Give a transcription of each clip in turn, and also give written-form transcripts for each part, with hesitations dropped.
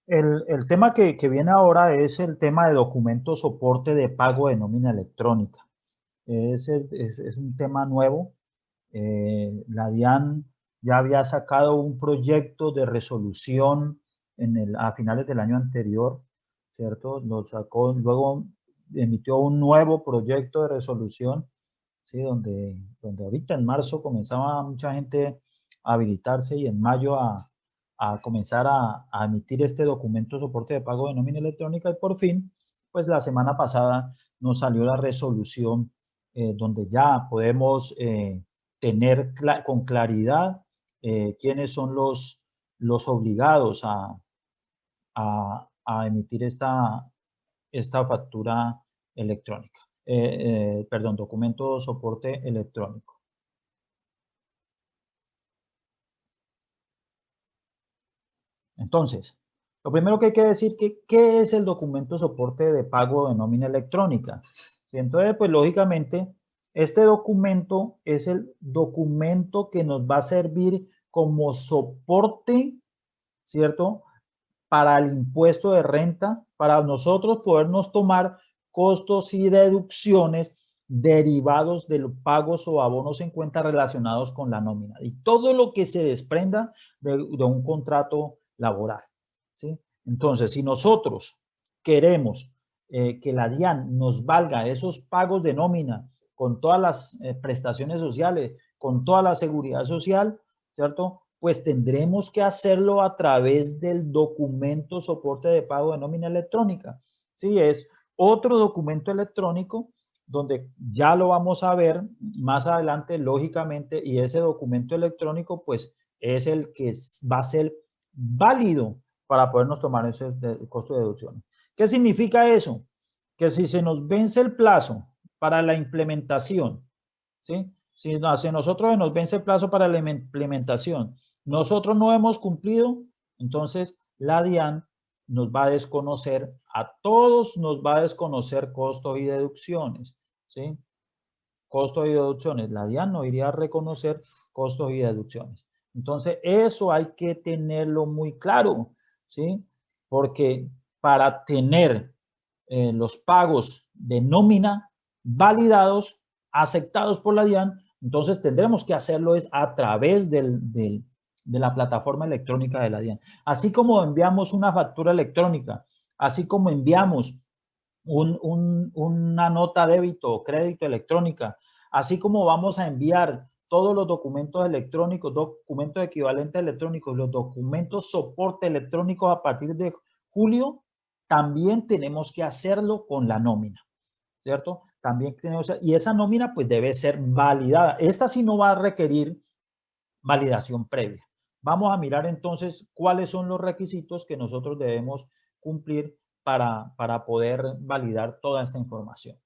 El tema que viene ahora es el tema de documento soporte de pago de nómina electrónica. Es un tema nuevo. La DIAN ya había sacado un proyecto de resolución a finales del año anterior, ¿cierto? Lo sacó, luego emitió un nuevo proyecto de resolución, ¿sí? Donde ahorita en marzo comenzaba mucha gente a habilitarse y en mayo a comenzar a emitir este documento de soporte de pago de nómina electrónica, y por fin, pues la semana pasada nos salió la resolución donde ya podemos tener con claridad quiénes son los obligados a emitir esta factura electrónica. Perdón, documento de soporte electrónico. Entonces, lo primero que hay que decir que ¿qué es el documento de soporte de pago de nómina electrónica? ¿Sí? Entonces, pues lógicamente, este documento es el documento que nos va a servir como soporte, ¿cierto? Para el impuesto de renta, para nosotros podernos tomar costos y deducciones derivados de los pagos o abonos en cuenta relacionados con la nómina y todo lo que se desprenda de un contrato laboral, ¿sí? Entonces, si nosotros queremos que la DIAN nos valga esos pagos de nómina con todas las prestaciones sociales, con toda la seguridad social, ¿cierto? Pues tendremos que hacerlo a través del documento soporte de pago de nómina electrónica. Sí, es otro documento electrónico donde ya lo vamos a ver más adelante, lógicamente, y ese documento electrónico, pues, es el que va a ser válido para podernos tomar ese costo de deducciones. ¿Qué significa eso? Que si se nos vence el plazo para la implementación, ¿sí? Si a nosotros se nos vence el plazo para la implementación, nosotros no hemos cumplido, entonces la DIAN nos va a desconocer, a todos nos va a desconocer costos y deducciones, ¿sí? Costos y deducciones. La DIAN no iría a reconocer costos y deducciones. Entonces, eso hay que tenerlo muy claro, ¿sí? Porque para tener los pagos de nómina validados, aceptados por la DIAN, entonces tendremos que hacerlo es a través de la plataforma electrónica de la DIAN. Así como enviamos una factura electrónica, así como enviamos una nota débito o crédito electrónica, así como vamos a enviar todos los documentos electrónicos, documentos equivalentes electrónicos, los documentos soporte electrónicos a partir de julio, también tenemos que hacerlo con la nómina, ¿cierto? También tenemos, y esa nómina pues debe ser validada. Esta sí no va a requerir validación previa. Vamos a mirar entonces cuáles son los requisitos que nosotros debemos cumplir para poder validar toda esta información.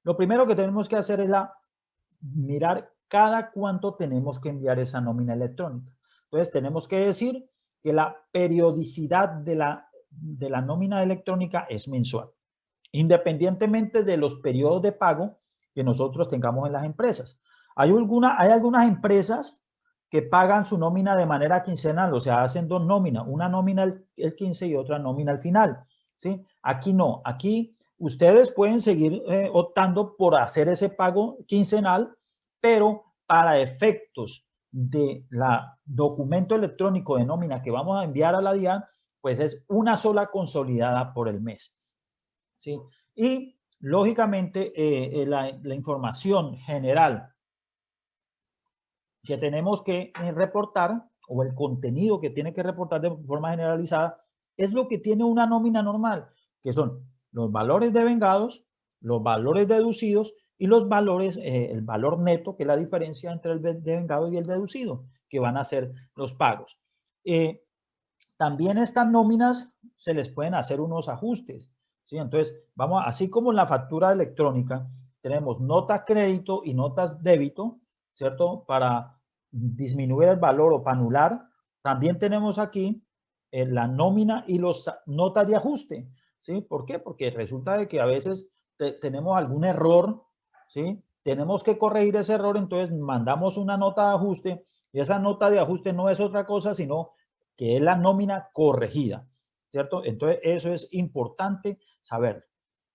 Lo primero que tenemos que hacer es mirar cada cuánto tenemos que enviar esa nómina electrónica. Entonces, tenemos que decir que la periodicidad de la nómina electrónica es mensual, independientemente de los periodos de pago que nosotros tengamos en las empresas. Hay algunas empresas que pagan su nómina de manera quincenal, o sea, hacen dos nóminas, una nómina el 15 y otra nómina al final, ¿sí? Aquí no, aquí ustedes pueden seguir optando por hacer ese pago quincenal, pero para efectos de la documento electrónico de nómina que vamos a enviar a la DIAN, pues es una sola consolidada por el mes, ¿sí? Y lógicamente la información general que tenemos que reportar o el contenido que tiene que reportar de forma generalizada es lo que tiene una nómina normal, que son los valores devengados, los valores deducidos y los valores, el valor neto, que es la diferencia entre el devengado y el deducido, que van a ser los pagos. También estas nóminas se les pueden hacer unos ajustes, ¿sí? Entonces, vamos, así como en la factura electrónica, tenemos nota crédito y notas débito, ¿cierto? Para disminuir el valor o para anular. También tenemos aquí la nómina y los notas de ajuste, ¿sí? ¿Por qué? Porque resulta de que a veces tenemos algún error, ¿sí? Tenemos que corregir ese error, entonces mandamos una nota de ajuste y esa nota de ajuste no es otra cosa sino que es la nómina corregida. ¿cierto? Entonces, eso es importante saber.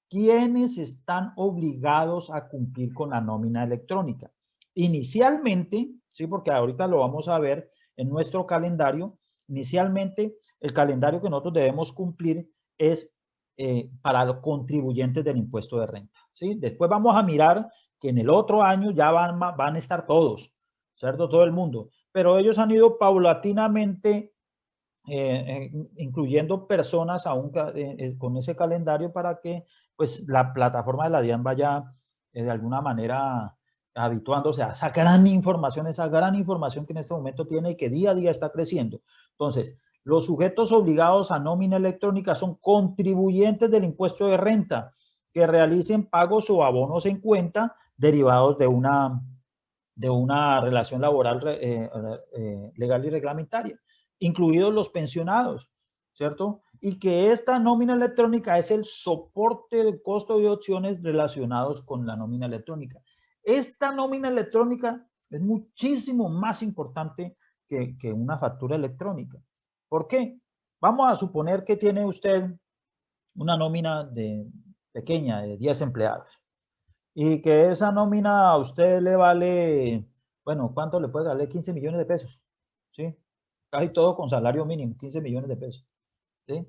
¿Quiénes están obligados a cumplir con la nómina electrónica? Inicialmente, sí, porque ahorita lo vamos a ver en nuestro calendario, inicialmente el calendario que nosotros debemos cumplir es para los contribuyentes del impuesto de renta, ¿sí? Después vamos a mirar que en el otro año ya van a estar todos, ¿cierto? Todo el mundo, pero ellos han ido paulatinamente incluyendo personas aún con ese calendario para que pues la plataforma de la DIAN vaya de alguna manera habituándose a esa gran información que en este momento tiene y que día a día está creciendo. Entonces, los sujetos obligados a nómina electrónica son contribuyentes del impuesto de renta que realicen pagos o abonos en cuenta derivados de una relación laboral legal y reglamentaria, incluidos los pensionados, ¿cierto? Y que esta nómina electrónica es el soporte de costo y opciones relacionados con la nómina electrónica. Esta nómina electrónica es muchísimo más importante que una factura electrónica. ¿Por qué? Vamos a suponer que tiene usted una nómina pequeña de 10 empleados y que esa nómina a usted le vale, bueno, ¿cuánto le puede valer? 15 millones de pesos, ¿sí? Casi todo con salario mínimo, 15 millones de pesos, ¿sí?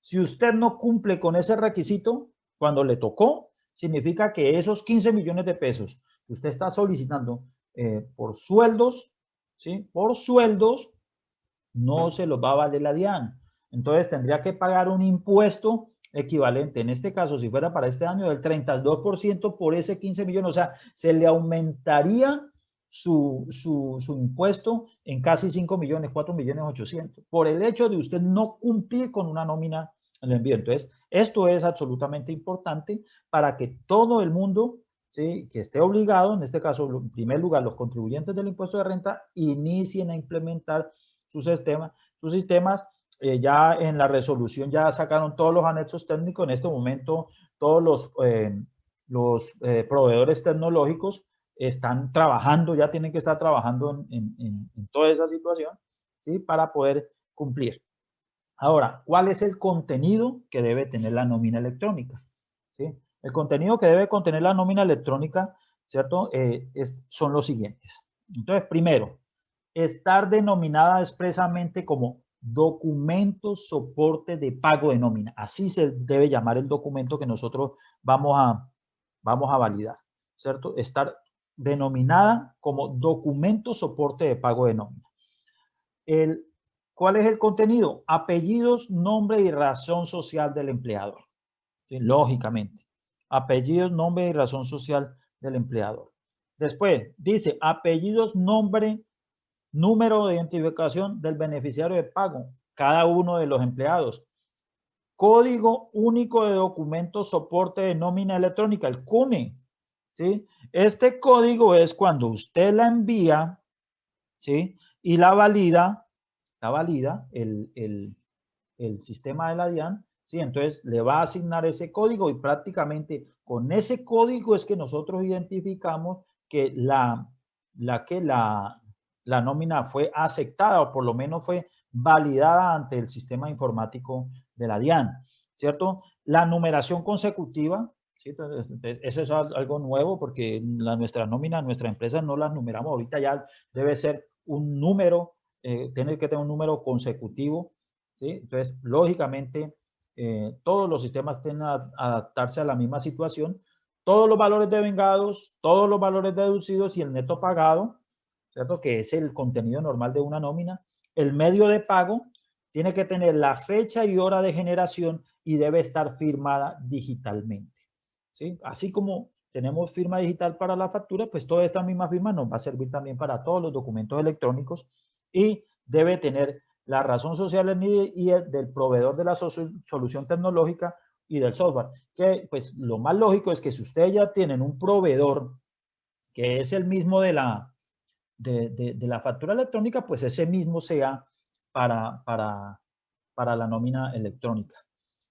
Si usted no cumple con ese requisito, cuando le tocó, significa que esos 15 millones de pesos que usted está solicitando por sueldos, ¿sí? Por sueldos, no se los va a valer la DIAN. Entonces tendría que pagar un impuesto equivalente, en este caso, si fuera para este año, del 32% por ese 15 millones. O sea, se le aumentaría su impuesto en casi 5 millones, 4 millones 800, por el hecho de usted no cumplir con una nómina en el envío. Entonces, esto es absolutamente importante para que todo el mundo, ¿sí?, que esté obligado, en este caso, en primer lugar, los contribuyentes del impuesto de renta, inicien a implementar sus sistemas. Ya en la resolución ya sacaron todos los anexos técnicos. En este momento todos los proveedores tecnológicos están trabajando, ya tienen que estar trabajando en toda esa situación, ¿sí?, para poder cumplir. Ahora, ¿cuál es el contenido que debe tener la nómina electrónica? ¿Sí? El contenido que debe contener la nómina electrónica, ¿cierto? Son los siguientes. Entonces, primero, estar denominada expresamente como documento soporte de pago de nómina. Así se debe llamar el documento que nosotros vamos a validar, ¿cierto? Estar denominada como documento soporte de pago de nómina. ¿Cuál es el contenido? Apellidos, nombre y razón social del empleador. ¿Sí? Lógicamente. Apellidos, nombre y razón social del empleador. Después dice apellidos, nombre, número de identificación del beneficiario de pago, cada uno de los empleados. Código único de documento soporte de nómina electrónica, el CUNE. ¿Sí? Este código es cuando usted la envía, ¿sí?, y la valida el sistema de la DIAN, ¿sí? Entonces le va a asignar ese código y prácticamente con ese código es que nosotros identificamos que la nómina fue aceptada o por lo menos fue validada ante el sistema informático de la DIAN, ¿cierto? La numeración consecutiva, ¿sí? Entonces, eso es algo nuevo porque nuestra nómina, nuestra empresa no las numeramos, ahorita ya debe ser un número, tiene que tener un número consecutivo, ¿sí? Entonces, lógicamente, todos los sistemas tienden a adaptarse a la misma situación. Todos los valores devengados, todos los valores deducidos y el neto pagado, ¿cierto?, que es el contenido normal de una nómina. El medio de pago tiene que tener la fecha y hora de generación y debe estar firmada digitalmente, ¿sí? Así como tenemos firma digital para la factura, pues toda esta misma firma nos va a servir también para todos los documentos electrónicos y debe tener la razón social y del proveedor de la solución tecnológica y del software. Que pues lo más lógico es que si ustedes ya tienen un proveedor que es el mismo de la factura electrónica, pues ese mismo sea para la nómina electrónica.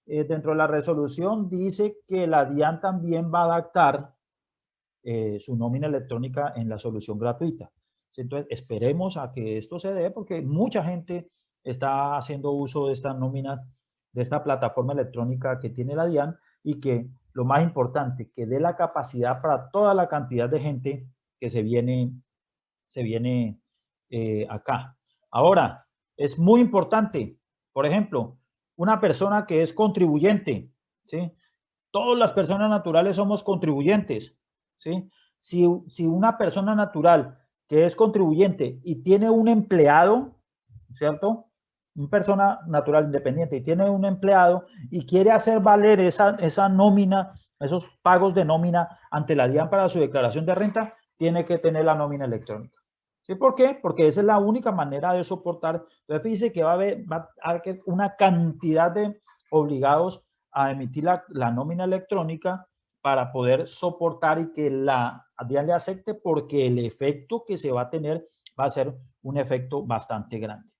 Dentro de la resolución dice que la DIAN también va a adaptar su nómina electrónica en la solución gratuita. Entonces, esperemos a que esto se dé porque mucha gente está haciendo uso de esta nómina de esta plataforma electrónica que tiene la DIAN y que, lo más importante, que dé la capacidad para toda la cantidad de gente que se viene acá. Ahora, es muy importante, por ejemplo, una persona que es contribuyente, ¿sí? Todas las personas naturales somos contribuyentes, ¿sí? Si una persona natural que es contribuyente y tiene un empleado, ¿cierto? Una persona natural independiente y tiene un empleado y quiere hacer valer esa nómina, esos pagos de nómina ante la DIAN para su declaración de renta, tiene que tener la nómina electrónica. ¿Sí? ¿Por qué? Porque esa es la única manera de soportar. Entonces, fíjese que va a haber una cantidad de obligados a emitir la nómina electrónica para poder soportar y que la DIAN le acepte, porque el efecto que se va a tener va a ser un efecto bastante grande.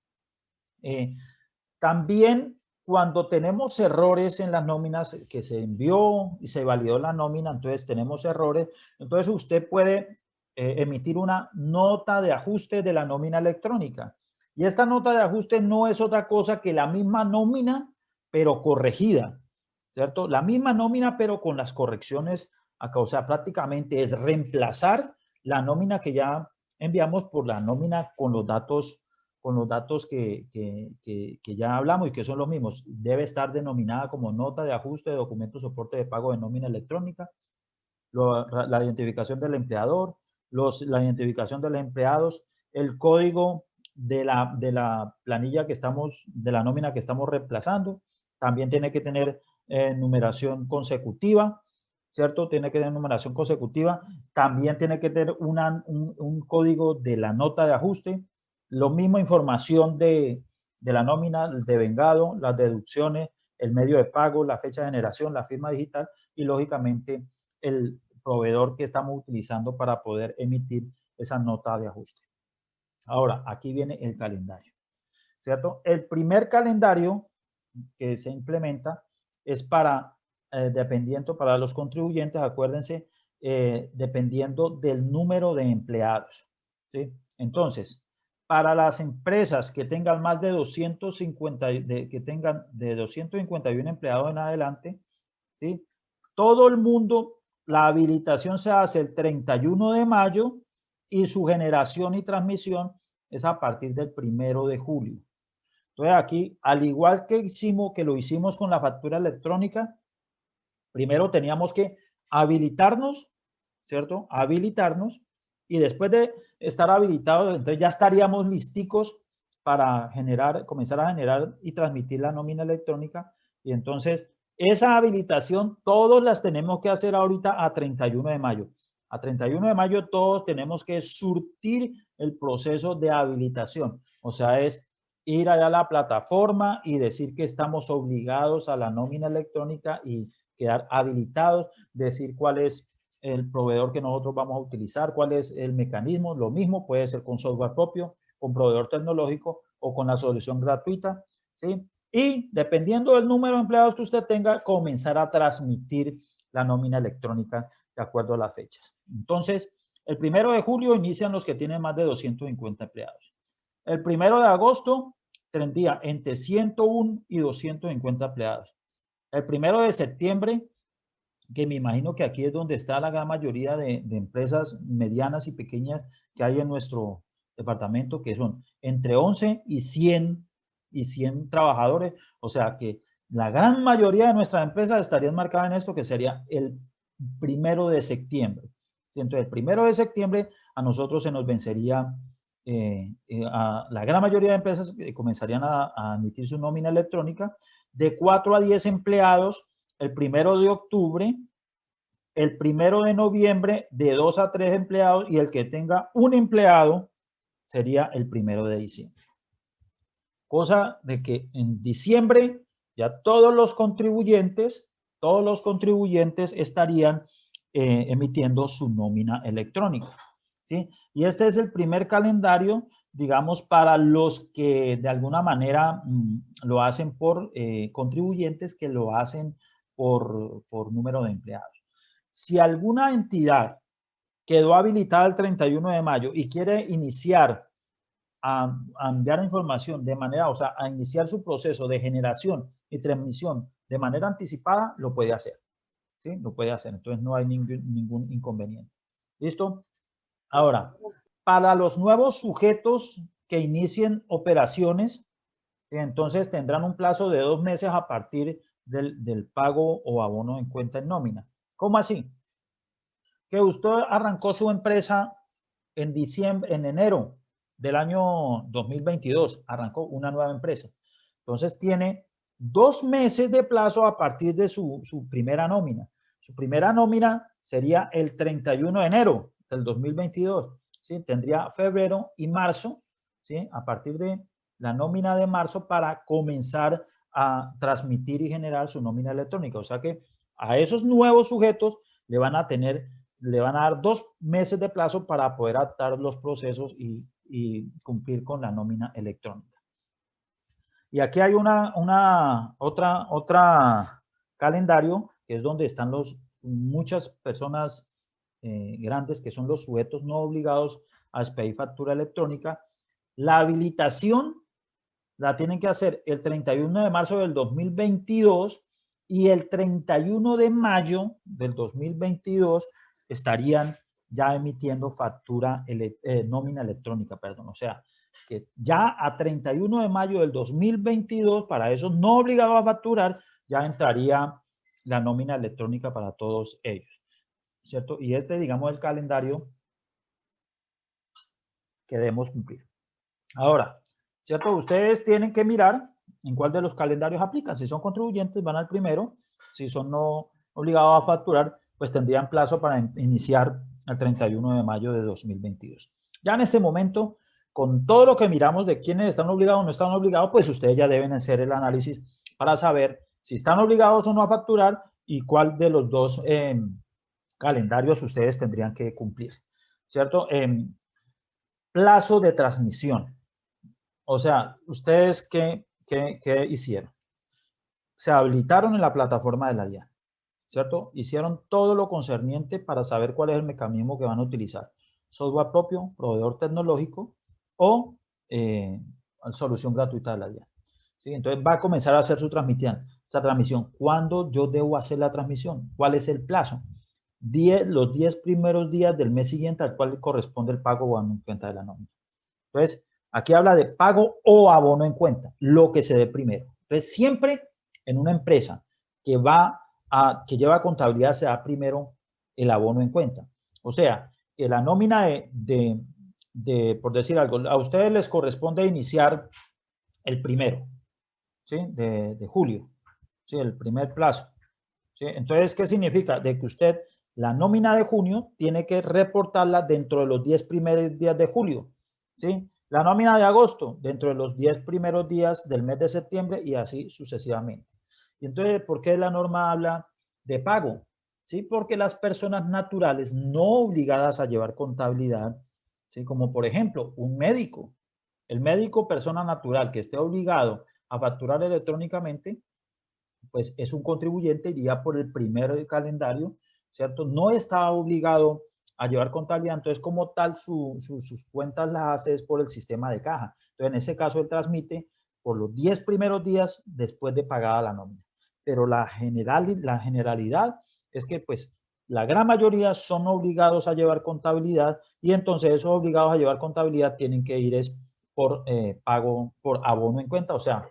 También cuando tenemos errores en las nóminas, que se envió y se validó la nómina, entonces tenemos errores, entonces usted puede emitir una nota de ajuste de la nómina electrónica. Y esta nota de ajuste no es otra cosa que la misma nómina, pero corregida, ¿cierto? La misma nómina, pero con las correcciones acá. O sea, prácticamente es reemplazar la nómina que ya enviamos por la nómina con los datos que ya hablamos y que son los mismos. Debe estar denominada como nota de ajuste de documento soporte de pago de nómina electrónica, la identificación del empleador, la identificación de los empleados, el código de la planilla de la nómina que estamos reemplazando. También tiene que tener numeración consecutiva, ¿cierto? Tiene que tener numeración consecutiva. También tiene que tener un código de la nota de ajuste. Lo mismo información de la nómina, el devengado, las deducciones, el medio de pago, la fecha de generación, la firma digital y lógicamente el proveedor que estamos utilizando para poder emitir esa nota de ajuste. Ahora, aquí viene el calendario, ¿cierto? El primer calendario que se implementa es dependiendo para los contribuyentes, acuérdense, dependiendo del número de empleados, ¿sí? Entonces, para las empresas que tengan más de 251 empleados en adelante, ¿sí? Todo el mundo, la habilitación se hace el 31 de mayo y su generación y transmisión es a partir del 1 de julio. Entonces aquí, al igual que lo hicimos con la factura electrónica, primero teníamos que habilitarnos, ¿cierto? Habilitarnos, y después de estar habilitados, entonces ya estaríamos listicos para comenzar a generar y transmitir la nómina electrónica. Y entonces esa habilitación todos las tenemos que hacer ahorita a 31 de mayo. A 31 de mayo todos tenemos que surtir el proceso de habilitación. O sea, es ir allá a la plataforma y decir que estamos obligados a la nómina electrónica y quedar habilitados, decir cuál es el proveedor que nosotros vamos a utilizar, cuál es el mecanismo. Lo mismo puede ser con software propio, con proveedor tecnológico o con la solución gratuita, ¿sí? Y dependiendo del número de empleados que usted tenga, comenzar a transmitir la nómina electrónica de acuerdo a las fechas. Entonces, el 1 de julio inician los que tienen más de 250 empleados. El 1 de agosto tendría entre 101 y 250 empleados. El 1 de septiembre, que me imagino que aquí es donde está la gran mayoría de empresas medianas y pequeñas que hay en nuestro departamento, que son entre 11 y 100 trabajadores. O sea que la gran mayoría de nuestras empresas estarían marcadas en esto, que sería el 1 de septiembre. Entonces, el 1 de septiembre a nosotros se nos vencería, a la gran mayoría de empresas comenzarían a emitir su nómina electrónica de 4 a 10 empleados el 1 de octubre, el 1 de noviembre de 2 a 3 empleados y el que tenga un empleado sería el 1 de diciembre. Cosa de que en diciembre ya todos los contribuyentes estarían emitiendo su nómina electrónica, ¿sí? Y este es el primer calendario, digamos, para los que de alguna manera lo hacen por contribuyentes que lo hacen por número de empleados. Si alguna entidad quedó habilitada el 31 de mayo y quiere iniciar a enviar información de manera, o sea, a iniciar su proceso de generación y transmisión de manera anticipada, lo puede hacer. ¿Sí? Lo puede hacer. Entonces no hay ningún inconveniente. ¿Listo? Ahora, para los nuevos sujetos que inicien operaciones, entonces tendrán un plazo de 2 meses a partir del pago o abono en cuenta en nómina. ¿Cómo así? Que usted arrancó su empresa en enero del año 2022, arrancó una nueva empresa. Entonces tiene 2 meses de plazo a partir de su primera nómina. Su primera nómina sería el 31 de enero del 2022. ¿Sí? Tendría febrero y marzo, ¿sí? A partir de la nómina de marzo para comenzar a transmitir y generar su nómina electrónica. O sea que a esos nuevos sujetos le van a dar 2 meses de plazo para poder adaptar los procesos y cumplir con la nómina electrónica. Y aquí hay otra calendario, que es donde están muchas personas grandes, que son los sujetos no obligados a expedir factura electrónica. La habilitación la tienen que hacer el 31 de marzo del 2022 y el 31 de mayo del 2022 estarían ya emitiendo nómina electrónica, perdón. O sea, que ya a 31 de mayo del 2022, para esos no obligados a facturar, ya entraría la nómina electrónica para todos ellos, ¿cierto? Y digamos, el calendario que debemos cumplir. Ahora, ¿cierto? Ustedes tienen que mirar en cuál de los calendarios aplican. Si son contribuyentes, van al primero. Si son no obligados a facturar, pues tendrían plazo para iniciar el 31 de mayo de 2022. Ya en este momento, con todo lo que miramos de quiénes están obligados o no están obligados, pues ustedes ya deben hacer el análisis para saber si están obligados o no a facturar y cuál de los dos calendarios ustedes tendrían que cumplir, ¿cierto? Plazo de transmisión. O sea, ¿ustedes qué hicieron? Se habilitaron en la plataforma de la DIAN, ¿cierto? Hicieron todo lo concerniente para saber cuál es el mecanismo que van a utilizar. Software propio, proveedor tecnológico o solución gratuita de la DIAN. ¿Sí? Entonces va a comenzar a hacer su transmisión. ¿Cuándo yo debo hacer la transmisión? ¿Cuál es el plazo? Los 10 primeros días del mes siguiente al cual corresponde el pago o abono en cuenta de la nómina. Entonces, aquí habla de pago o abono en cuenta, lo que se dé primero. Entonces, siempre en una empresa que lleva contabilidad se da primero el abono en cuenta. O sea, que la nómina por decir algo, a ustedes les corresponde iniciar el primero, ¿sí? De julio, ¿sí? El primer plazo. ¿Sí? Entonces, ¿qué significa? De que usted la nómina de junio tiene que reportarla dentro de los 10 primeros días de julio, ¿sí? La nómina de agosto dentro de los 10 primeros días del mes de septiembre y así sucesivamente. Y entonces, ¿por qué la norma habla de pago? ¿Sí? Porque las personas naturales no obligadas a llevar contabilidad, ¿sí? Como por ejemplo, un médico. El médico, persona natural que esté obligado a facturar electrónicamente, pues es un contribuyente, iría por el primer calendario, ¿cierto? No está obligado a llevar contabilidad, entonces como tal sus cuentas las hace es por el sistema de caja. Entonces en ese caso él transmite por los 10 primeros días después de pagada la nómina. Pero la generalidad es que pues la gran mayoría son obligados a llevar contabilidad y entonces esos obligados a llevar contabilidad tienen que ir por pago, por abono en cuenta, o sea,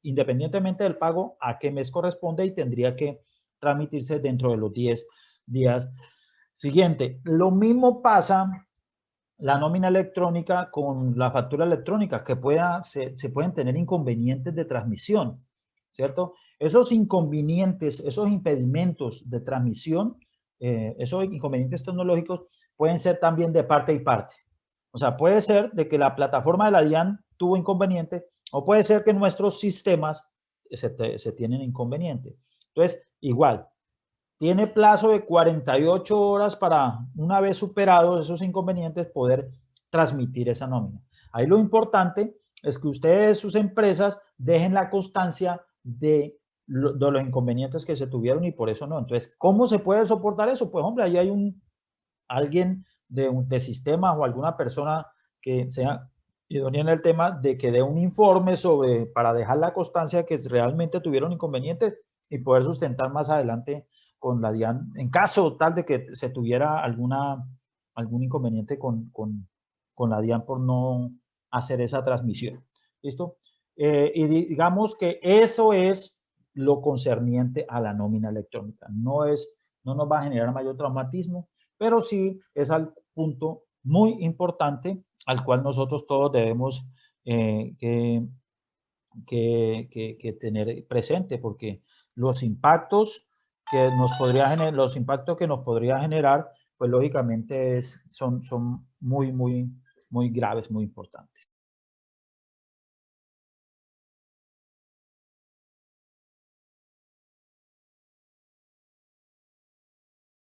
independientemente del pago, a qué mes corresponde y tendría que transmitirse dentro de los 10 días siguientes. Lo mismo pasa la nómina electrónica con la factura electrónica, que se pueden tener inconvenientes de transmisión, ¿cierto? Esos inconvenientes, esos impedimentos de transmisión, esos inconvenientes tecnológicos pueden ser también de parte y parte. O sea, puede ser de que la plataforma de la DIAN tuvo inconveniente o puede ser que nuestros sistemas se tienen inconveniente. Entonces, igual, tiene plazo de 48 horas para, una vez superados esos inconvenientes, poder transmitir esa nómina. Ahí lo importante es que ustedes, sus empresas, dejen la constancia de los inconvenientes que se tuvieron y por eso no. Entonces, ¿cómo se puede soportar eso? Pues, hombre, ahí hay alguien de sistemas o alguna persona que sea idónea en el tema de que dé un informe sobre, para dejar la constancia que realmente tuvieron inconvenientes y poder sustentar más adelante con la DIAN, en caso tal de que se tuviera algún inconveniente con la DIAN por no hacer esa transmisión. ¿Listo? Y digamos que eso es lo concerniente a la nómina electrónica. No nos va a generar mayor traumatismo, pero sí es al punto muy importante al cual nosotros todos debemos que tener presente, porque los impactos los impactos que nos podría generar, pues lógicamente son muy graves, muy importantes.